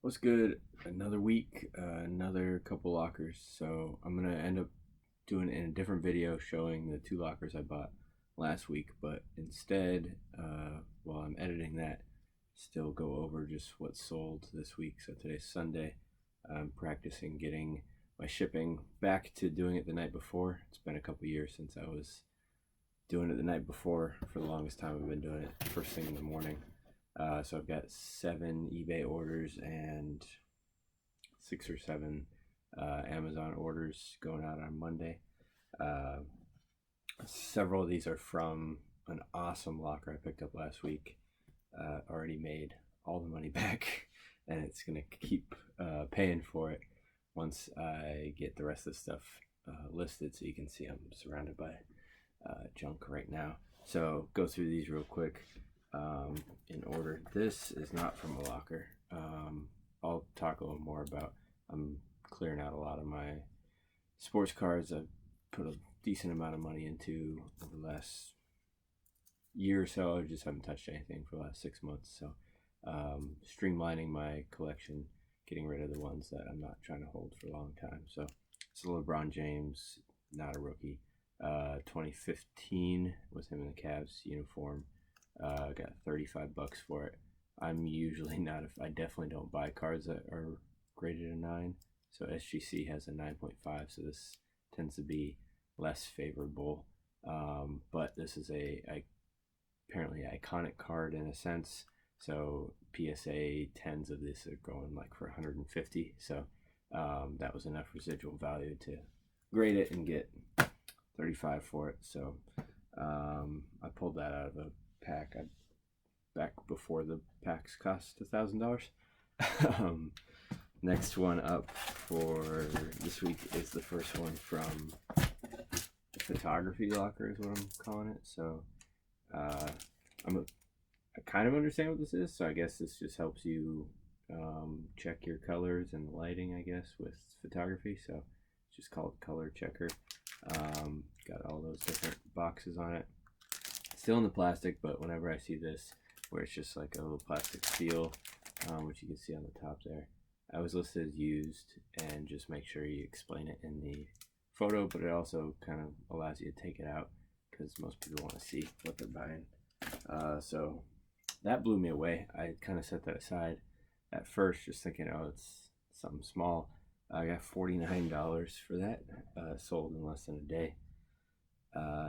What's good? Another week, another couple lockers. So I'm gonna end up doing it in a different video showing the two lockers I bought last week, but instead, while I'm editing that, still go over just what sold this week. So today's Sunday. I'm practicing getting my shipping back to doing it the night before. It's been a couple years since I was doing it the night before. For the longest time, I've been doing it first thing in the morning. So I've got 7 eBay orders and 6 or 7 Amazon orders going out on Monday. Uh, Several of these are from an awesome locker I picked up last week. Already made all the money back, and it's gonna keep paying for it once I get the rest of the stuff listed. So you can see I'm surrounded by junk right now. So go through these real quick in order. This is not from a locker. I'll talk a little more about. I'm clearing out a lot of my sports cards. I've put a decent amount of money into over the last year or so. I just haven't touched anything for the last 6 months. So streamlining my collection, getting rid of the ones that I'm not trying to hold for a long time. So it's a LeBron James, not a rookie. 2015 was him in the Cavs uniform. Got $35 for it. I'm usually not. If I definitely don't buy cards that are graded a 9. So SGC has a 9.5. So this tends to be less favorable. But this is a apparently iconic card in a sense. So PSA 10s of this are going like for 150. So that was enough residual value to grade it and get 35 for it. So I pulled that out of a pack back before the packs cost $1,000. um, Next one up for this week is the first one from the photography locker, is what I'm calling it. So I kind of understand what this is. So I guess this just helps you check your colors and lighting, I guess, with photography. So it's just called Color Checker. Got all those different boxes on it. Still in the plastic, but whenever I see this, where it's just like a little plastic seal, which you can see on the top there, I always list it as used, and just make sure you explain it in the photo, but it also kind of allows you to take it out because most people want to see what they're buying. So that blew me away. I kind of set that aside at first, just thinking, oh, it's something small. I got $49 for that, sold in less than a day.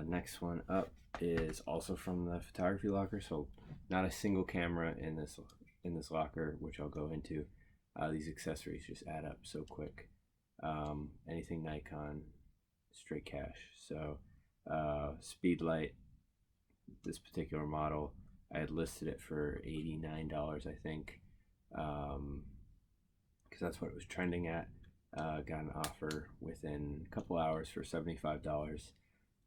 Next one up is also from the photography locker, so not a single camera in this locker, which I'll go into. These accessories just add up so quick. Anything Nikon, straight cash. So Speedlight, this particular model, I had listed it for $89, I think, because that's what it was trending at. Got an offer within a couple hours for $75.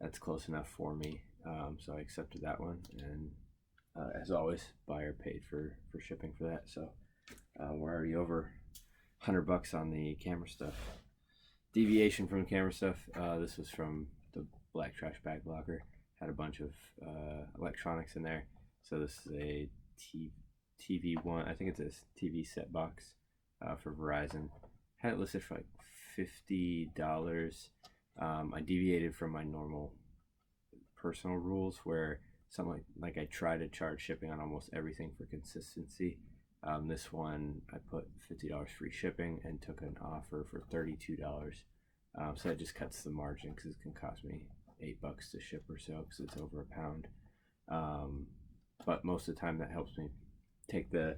That's close enough for me, so I accepted that one. And as always, buyer paid for shipping for that. So we're already over $100 on the camera stuff. Deviation from the camera stuff. This was from the black trash bag locker. Had a bunch of electronics in there. So this is a TV one. I think it's a TV set box for Verizon. Had it listed for like $50. I deviated from my normal personal rules where something like I try to charge shipping on almost everything for consistency. This one I put $50 free shipping and took an offer for $32. So that just cuts the margin because it can cost me $8 to ship or so because it's over a pound. But most of the time that helps me take the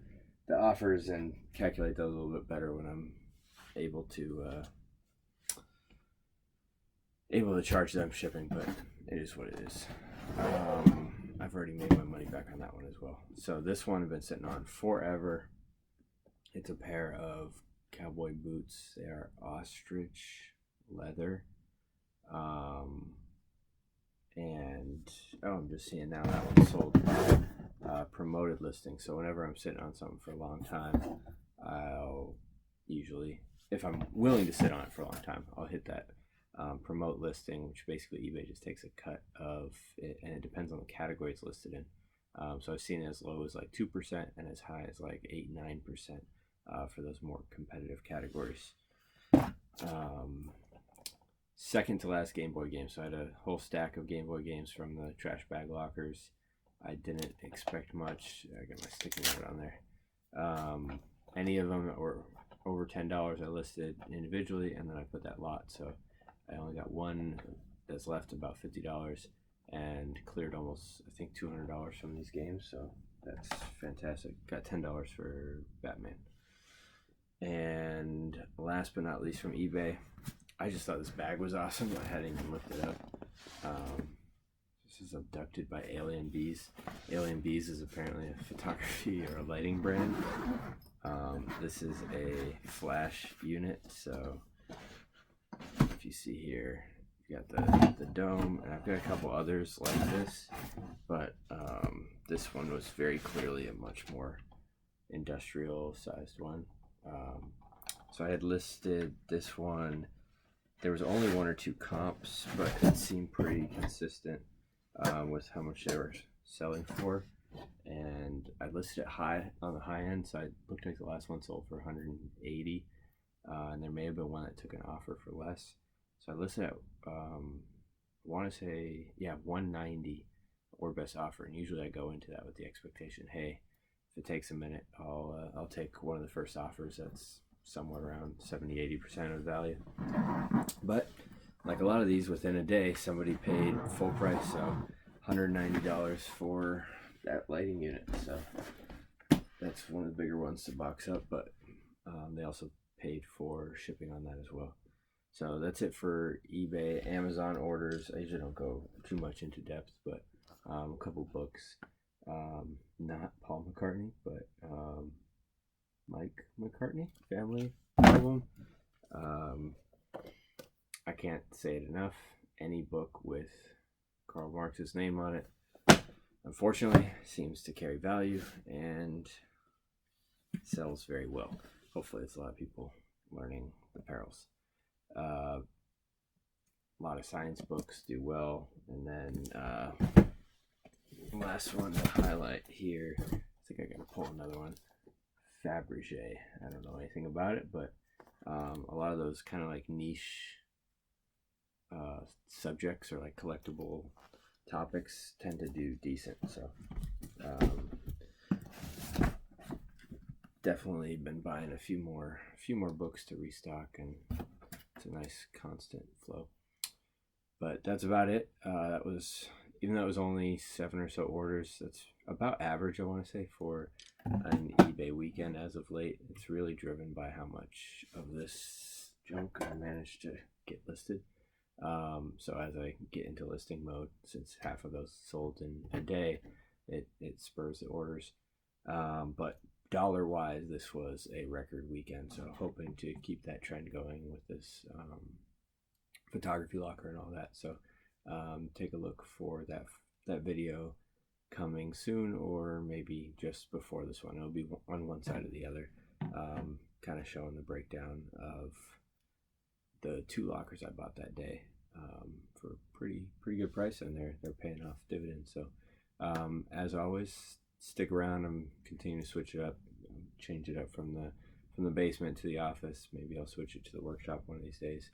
offers and calculate those a little bit better when I'm able to charge them shipping, but it is what it is. I've already made my money back on that one as well. So this one I've been sitting on forever. It's a pair of cowboy boots. They are ostrich leather. And I'm just seeing now that one's sold promoted listing. So whenever I'm sitting on something for a long time, I'll usually, if I'm willing to sit on it for a long time, I'll hit that promote listing, which basically eBay just takes a cut of it, and it depends on the category it's listed in. So I've seen it as low as like 2% and as high as like 8-9%. for those more competitive categories. Second to last Game Boy game. So I had a whole stack of Game Boy games from the trash bag lockers. I didn't expect much. I got my sticky note on there. Any of them were over $10 I listed individually, and then I put that lot. So I only got one that's left, about $50, and cleared almost, I think, $200 from these games. So that's fantastic. Got $10 for Batman. And last but not least, from eBay, I just thought this bag was awesome. I hadn't even looked it up. This is Abducted by Alien Bees. Alien Bees is apparently a photography or a lighting brand. This is a flash unit, so if you see here, you got the dome, and I've got a couple others like this, but this one was very clearly a much more industrial sized one. So I had listed this one. There was only one or two comps, but it seemed pretty consistent with how much they were selling for. And I listed it high on the high end, so I looked like the last one sold for 180, and there may have been one that took an offer for less. So I listed at I want to say 190 or best offer, and usually I go into that with the expectation, hey, if it takes a minute, I'll take one of the first offers that's somewhere around 70-80% of the value. But like a lot of these, within a day somebody paid full price, so $190 for that lighting unit. So that's one of the bigger ones to box up, but they also paid for shipping on that as well. So that's it for eBay. Amazon orders, I usually don't go too much into depth, but a couple books, not Paul McCartney, but Mike McCartney family album. I can't say it enough. Any book with Karl Marx's name on it, unfortunately, seems to carry value and sells very well. Hopefully, it's a lot of people learning the perils. A lot of science books do well, and then last one to highlight here. I think I gotta pull another one. Fabergé. I don't know anything about it, but a lot of those kind of like niche subjects or like collectible topics tend to do decent. So definitely been buying a few more books to restock, and it's a nice constant flow. But that's about it. That was, even though it was only 7 or so orders, that's about average, I want to say, for an eBay weekend as of late. It's really driven by how much of this junk I managed to get listed. So as I get into listing mode, since half of those sold in a day, it spurs the orders. But dollar wise, this was a record weekend, so hoping to keep that trend going with this photography locker and all that. So take a look for that video coming soon, or maybe just before this one. It'll be on one side or the other, kind of showing the breakdown of the 2 lockers I bought that day for pretty good price, and they're paying off dividends. So as always, stick around. I'm continuing to switch it up, change it up from the basement to the office. Maybe I'll switch it to the workshop one of these days.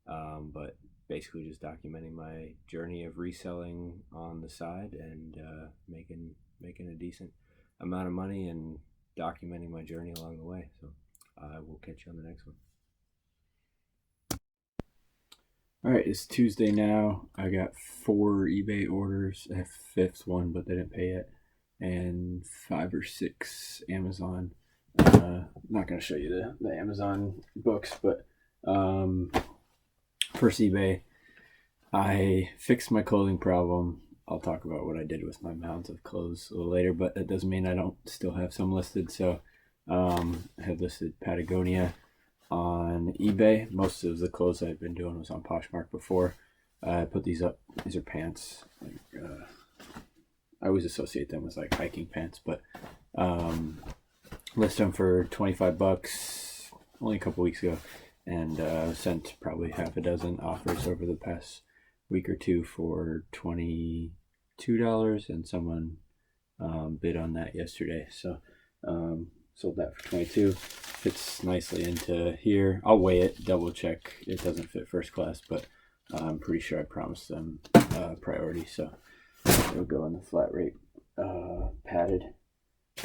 But basically just documenting my journey of reselling on the side and making a decent amount of money, and documenting my journey along the way. So I will catch you on the next one. All right, it's Tuesday now. I got 4 eBay orders. I have a 5th one, but they didn't pay yet, and 5 or 6 Amazon. I'm not going to show you the Amazon books, but first eBay, I fixed my clothing problem. I'll talk about what I did with my mounds of clothes a little later, but that doesn't mean I don't still have some listed. So I had listed Patagonia on eBay. Most of the clothes I've been doing was on Poshmark before. I put these up. These are pants. I always associate them with like hiking pants, but listed them for $25 only a couple weeks ago, and sent probably half a dozen offers over the past week or two for $22, and someone bid on that yesterday. So sold that for $22. fits nicely into here. I'll weigh it, double check it doesn't fit first class, but I'm pretty sure I promised them priority, so it'll go in the flat rate padded.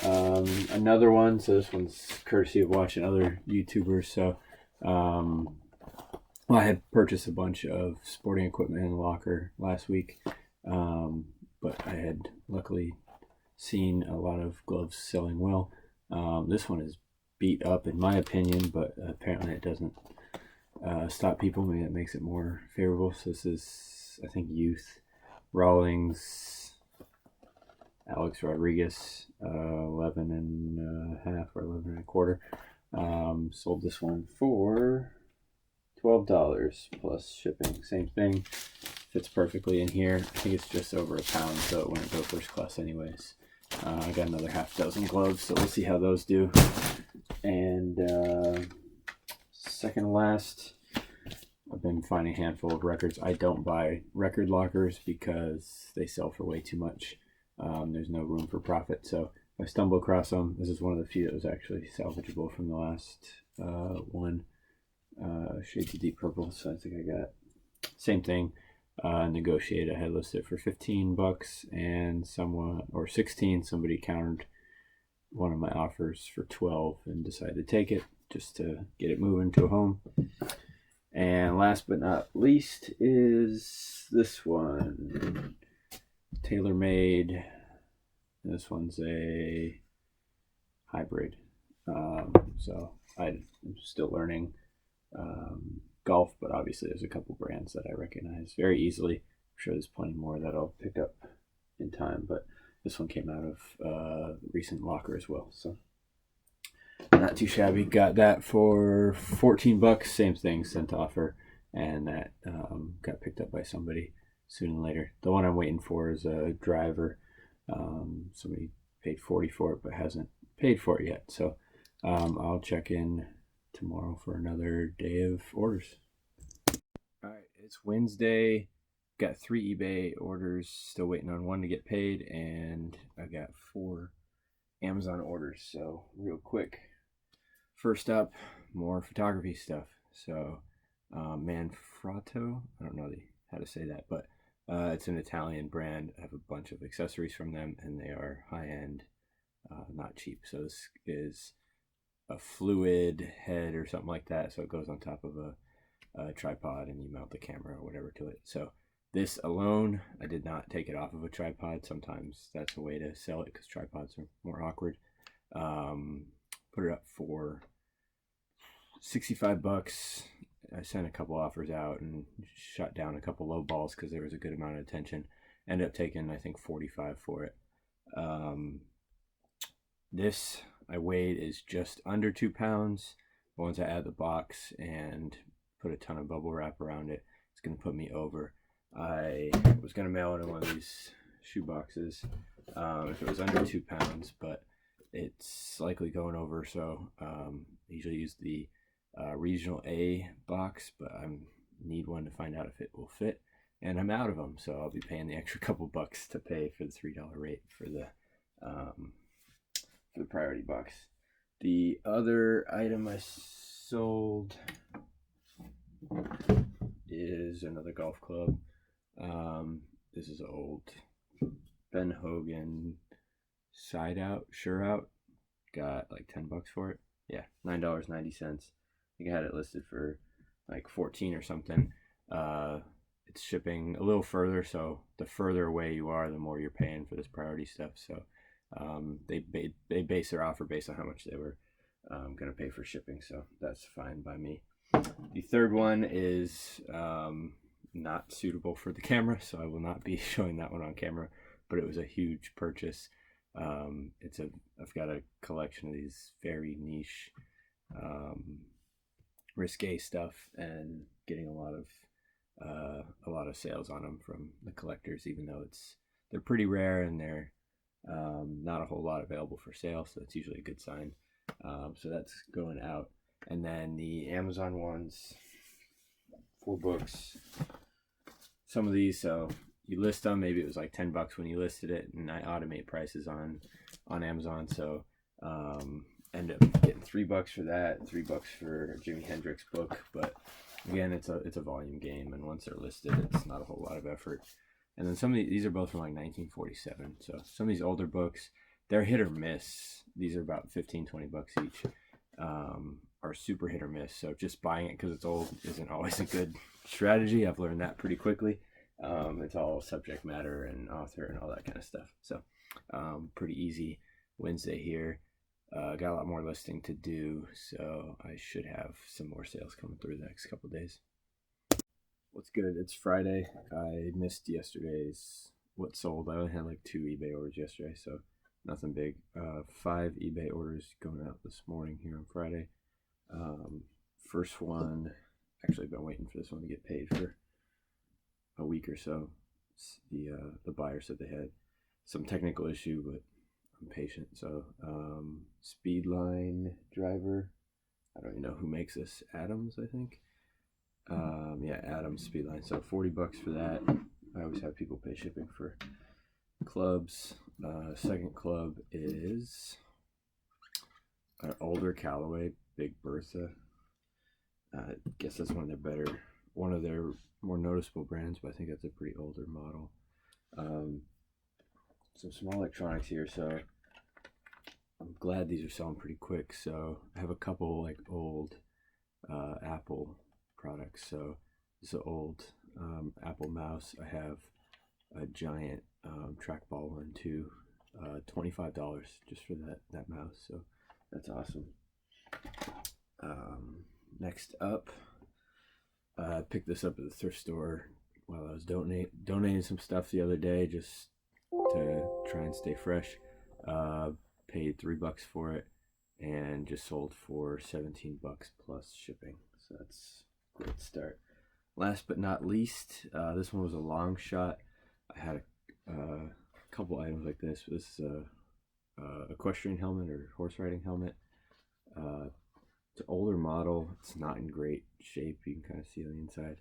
Another one, so this one's courtesy of watching other YouTubers. So well, I had purchased a bunch of sporting equipment in the locker last week, but I had luckily seen a lot of gloves selling well. This one is beat up in my opinion, but apparently it doesn't stop people. Maybe that makes it more favorable. So this is, I think, Youth Rawlings Alex Rodriguez, 11 and a half or 11 and a quarter. Sold this one for $12 plus shipping. Same thing, fits perfectly in here. I think it's just over a pound, so it wouldn't go first class anyways. I got another half dozen gloves, so we'll see how those do. And second to last, I've been finding a handful of records. I don't buy record lockers because they sell for way too much. There's no room for profit, so if I stumble across them, this is one of the few that was actually salvageable from the last one. Shades of deep purple, so I think I got same thing. Negotiated. I had listed for $15 and someone, or 16, somebody countered one of my offers for 12 and decided to take it just to get it moving to a home. And last but not least is this one, TaylorMade. This one's a hybrid, so I'm still learning golf, but obviously there's a couple brands that I recognize very easily. I'm sure there's plenty more that I'll pick up in time, but this one came out of the recent locker as well, so not too shabby. Got that for $14. Same thing, sent to offer, and that got picked up by somebody sooner than later. The one I'm waiting for is a driver. Somebody paid $40 for it but hasn't paid for it yet, so I'll check in tomorrow for another day of orders. All right, it's Wednesday. Got 3 eBay orders, still waiting on one to get paid, and I got 4 Amazon orders. So real quick, first up, more photography stuff. So Manfrotto, I don't know how to say that, but it's an Italian brand. I have a bunch of accessories from them, and they are high-end, not cheap. So this is a fluid head or something like that, so it goes on top of a tripod and you mount the camera or whatever to it. So this alone, I did not take it off of a tripod. Sometimes that's a way to sell it because tripods are more awkward. Put it up for $65. I sent a couple offers out and shot down a couple low balls because there was a good amount of attention. Ended up taking, I think, $45 for it. This I weighed is just under 2 pounds. But once I add the box and put a ton of bubble wrap around it, it's going to put me over. I was going to mail it in one of these shoe boxes if it was under 2 pounds, but it's likely going over, so I usually use the regional A box, but I need one to find out if it will fit, and I'm out of them, so I'll be paying the extra couple bucks to pay for the $3 rate for the priority box. The other item I sold is another golf club. This is an old Ben Hogan side out, sure out. Got like $10 for it. Yeah, $9.90. I think I had it listed for like 14 or something. It's shipping a little further, so the further away you are, the more you're paying for this priority stuff. So they base their offer based on how much they were going to pay for shipping, so that's fine by me. The third one is not suitable for the camera, so I will not be showing that one on camera, but it was a huge purchase. I've got a collection of these very niche risque stuff, and getting a lot of sales on them from the collectors, even though they're pretty rare and they're not a whole lot available for sale, so it's usually a good sign. So that's going out. And then the Amazon ones, 4 books. Some of these, so you list them, maybe it was like $10 when you listed it, and I automate prices on Amazon, so end up getting $3 for that, $3 for a Jimi Hendrix book. But again, it's a volume game, and once they're listed, it's not a whole lot of effort. And then some of these are both from like 1947. So some of these older books, they're hit or miss. These are about 15, $20 each. Are super hit or miss. So just buying it because it's old isn't always a good strategy. I've learned that pretty quickly. It's all subject matter and author and all that kind of stuff. So pretty easy Wednesday here. Got a lot more listing to do, so I should have some more sales coming through the next couple days. What's good? It's Friday. I missed yesterday's what sold. I only had like 2 eBay orders yesterday, so nothing big. 5 eBay orders going out this morning here on Friday. First one, actually been waiting for this one to get paid for a week or so. The buyer said they had some technical issue, but I'm patient. So Speedline driver, I don't even know who makes this. Adams, I think. Yeah, Adams Speedline. So $40 for that. I always have people pay shipping for clubs. Second club is an older Callaway Big Bertha. I guess that's one of their more noticeable brands, but I think that's a pretty older model. Some small electronics here, so I'm glad these are selling pretty quick. So I have a couple like old Apple products. So this is an old Apple mouse. I have a giant trackball one too. $25 just for that mouse. So that's awesome. Next up, I picked this up at the thrift store while I was donating some stuff the other day, just to try and stay fresh. Paid $3 for it and just sold for $17 plus shipping. So that's a great start. Last but not least, this one was a long shot. I had a couple items like this. This is a equestrian helmet or horse riding helmet. It's an older model. It's not in great shape. You can kind of see on the inside.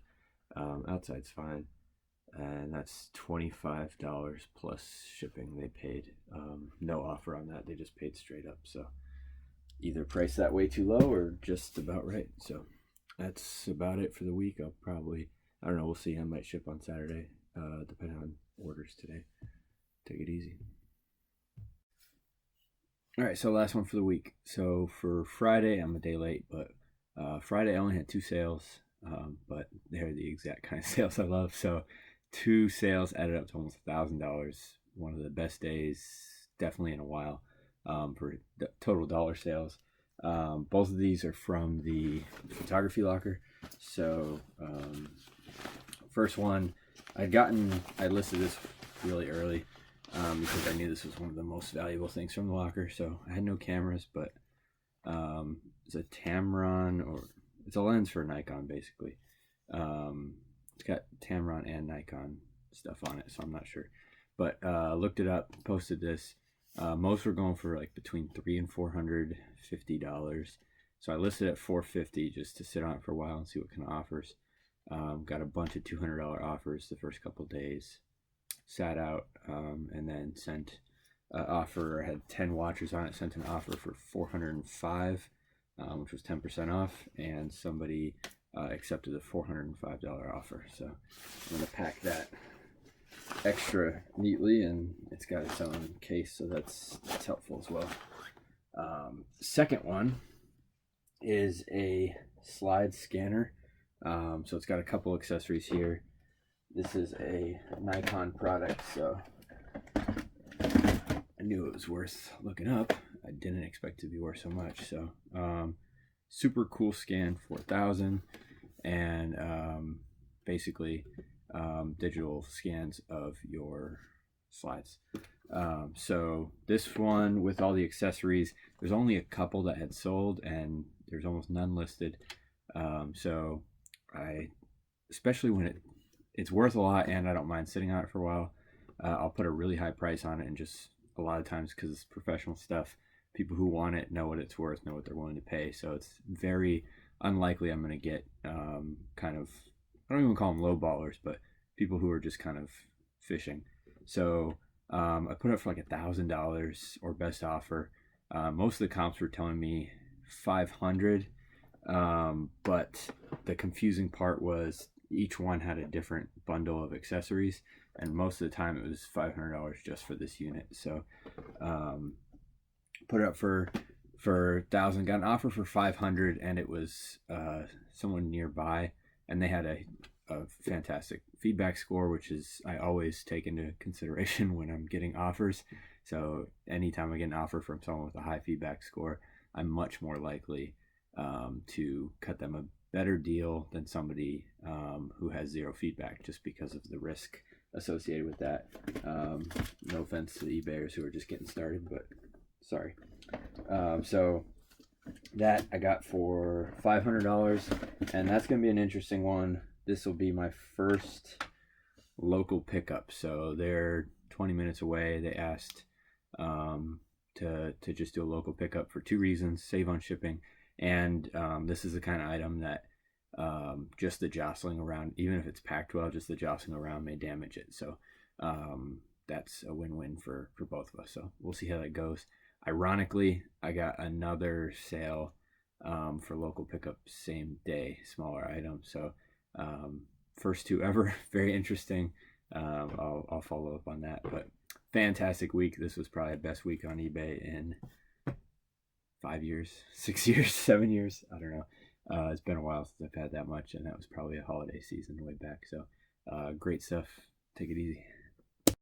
Outside's fine. And that's $25 plus shipping they paid. No offer on that. They just paid straight up. So either price that way too low or just about right. So that's about it for the week. I'll probably, I don't know, we'll see. I might ship on Saturday, depending on orders today. Take it easy. All right, so last one for the week. So for Friday, I'm a day late, but Friday I only had 2 sales, but they're the exact kind of sales I love. So 2 sales added up to almost $1,000. One of the best days, definitely in a while, for total dollar sales. Both of these are from the photography locker. So first one, I listed this really early. Because I knew this was one of the most valuable things from the locker. So I had no cameras, but it's a Tamron, or it's a lens for Nikon basically. It's got Tamron and Nikon stuff on it, so I'm not sure. But looked it up, posted this. Most were going for like between $300 and $450. So I listed at $450 just to sit on it for a while and see what kind of offers. Got a bunch of $200 offers the first couple days. Sat out, and then sent an offer. I had 10 watchers on it. Sent an offer for $405, which was 10% off, and somebody accepted the $405 offer. So I'm gonna pack that extra neatly, and it's got its own case, so that's helpful as well. Second one is a slide scanner. So it's got a couple accessories here. This is a Nikon product, so I knew it was worth looking up. I didn't expect it to be worth so much. So super cool scan, 4000, and basically digital scans of your slides. So this one with all the accessories, there's only a couple that had sold, and there's almost none listed. So especially when it's worth a lot, and I don't mind sitting on it for a while. I'll put a really high price on it, and just a lot of times, because it's professional stuff, people who want it know what it's worth, know what they're willing to pay. So it's very unlikely I'm going to get kind of, I don't even call them low ballers, but people who are just kind of fishing. So I put it for like $1,000 or best offer. Most of the comps were telling me 500, but the confusing part was each one had a different bundle of accessories, and most of the time it was $500 just for this unit. So put it up for 1,000, got an offer for 500, and it was someone nearby, and they had a fantastic feedback score, which is I always take into consideration when I'm getting offers. So anytime I get an offer from someone with a high feedback score, I'm much more likely to cut them a better deal than somebody who has zero feedback, just because of the risk associated with that. No offense to the eBayers who are just getting started, but sorry. So that I got for $500, and that's going to be an interesting one. This will be my first local pickup. So they're 20 minutes away. They asked to just do a local pickup for two reasons: save on shipping, and this is the kind of item that just the jostling around, even if it's packed well, just the jostling around may damage it. So that's a win-win for both of us. So we'll see how that goes. Ironically, I got another sale for local pickup same day, smaller item. So first two ever, very interesting. I'll follow up on that, but fantastic week. This was probably the best week on eBay in 5 years, 6 years, 7 years. I don't know. It's been a while since I've had that much, and that was probably a holiday season way back. So great stuff. Take it easy.